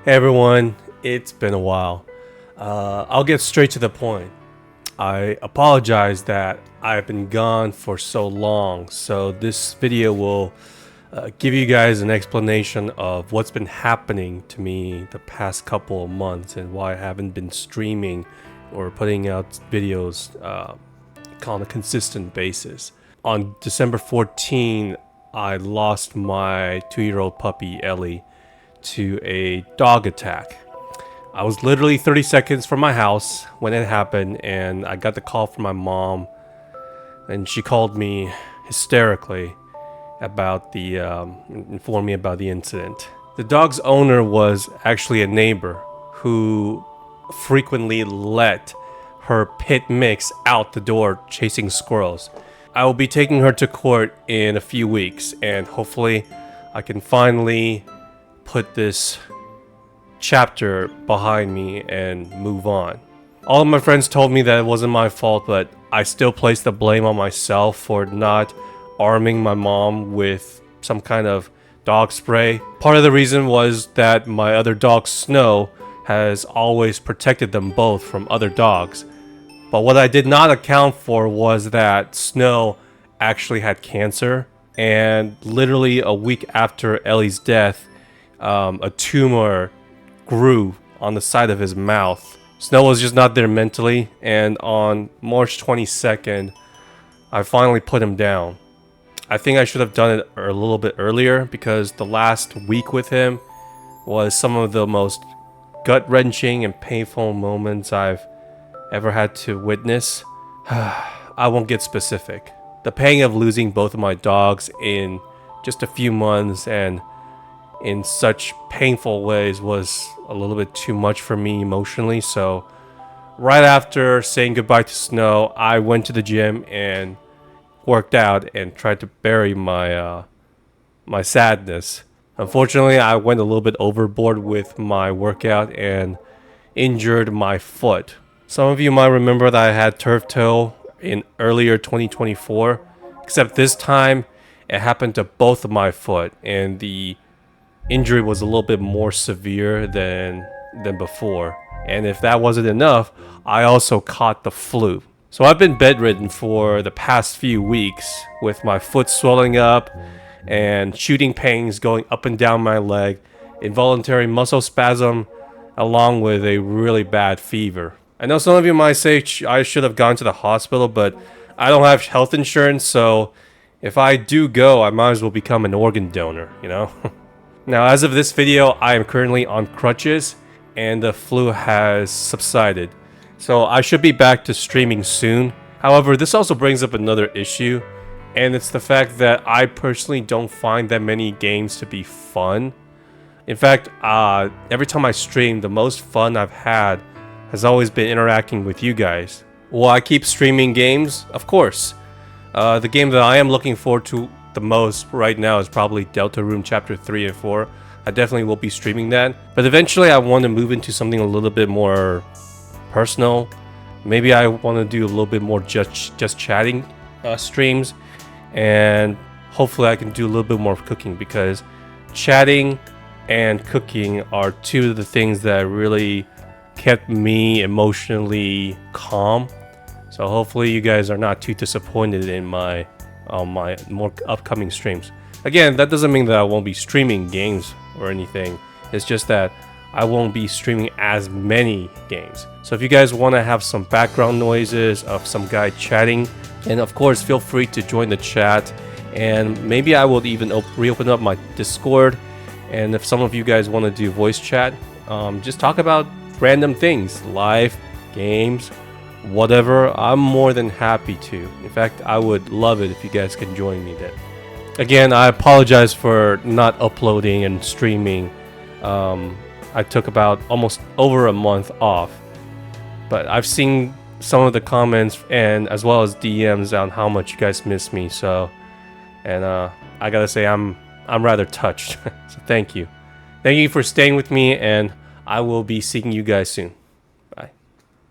Hey everyone, it's been a while. I'll get straight to the point. I apologize that I've been gone for so long, so this video will give you guys an explanation of what's been happening to me the past couple of months and why I haven't been streaming or putting out videos on a consistent basis. On December 14, I lost my 2-year-old puppy Ellie to a dog attack. I was literally 30 seconds from my house when it happened, and I got the call from my mom, and she called me hysterically about informed me about the incident. The dog's owner was actually a neighbor who frequently let her pit mix out the door chasing squirrels. I will be taking her to court in a few weeks, and hopefully I can finally put this chapter behind me and move on. All of my friends told me that it wasn't my fault, but I still place the blame on myself for not arming my mom with some kind of dog spray. Part of the reason was that my other dog Snow has always protected them both from other dogs. But what I did not account for was that Snow actually had cancer, and literally a week after Ellie's death, a tumor grew on the side of his mouth. Snow was just not there mentally, and on March 22nd, I finally put him down. I think I should have done it a little bit earlier, because the last week with him was some of the most gut-wrenching and painful moments I've ever had to witness. I won't get specific. The pain of losing both of my dogs in just a few months and in such painful ways was a little bit too much for me emotionally. So right after saying goodbye to Snow, I went to the gym and worked out and tried to bury my my sadness. Unfortunately, I went a little bit overboard with my workout and injured my foot. Some of you might remember that I had turf toe in earlier 2024, except this time it happened to both of my foot, and the injury was a little bit more severe than before. And if that wasn't enough, I also caught the flu. So I've been bedridden for the past few weeks with my foot swelling up and shooting pains going up and down my leg, involuntary muscle spasm, along with a really bad fever. I know some of you might say I should have gone to the hospital, but I don't have health insurance, so if I do go, I might as well become an organ donor, you know? Now, as of this video, I am currently on crutches, and the flu has subsided. So I should be back to streaming soon. However, this also brings up another issue, and it's the fact that I personally don't find that many games to be fun. In fact, every time I stream, the most fun I've had has always been interacting with you guys. Will I keep streaming games? Of course. The game that I am looking forward to the most right now is probably Deltarune Chapter 3 and 4. I definitely will be streaming that. But eventually I want to move into something a little bit more personal. Maybe I want to do a little bit more just chatting streams. And hopefully I can do a little bit more cooking, because chatting and cooking are two of the things that really kept me emotionally calm. So hopefully you guys are not too disappointed in my more upcoming streams. Again, that doesn't mean that I won't be streaming games or anything. It's just that I won't be streaming as many games. So if you guys want to have some background noises of some guy chatting, and of course feel free to join the chat, and maybe I will even reopen up my Discord. And if some of you guys want to do voice chat, just talk about random things, life, games, whatever, I'm more than happy to. In fact, I would love it if you guys can join me then. Again, I apologize for not uploading and streaming. I took about almost over a month off, but I've seen some of the comments and as well as DMs on how much you guys miss me. So, and I gotta say I'm rather touched. So thank you for staying with me, and I will be seeing you guys soon.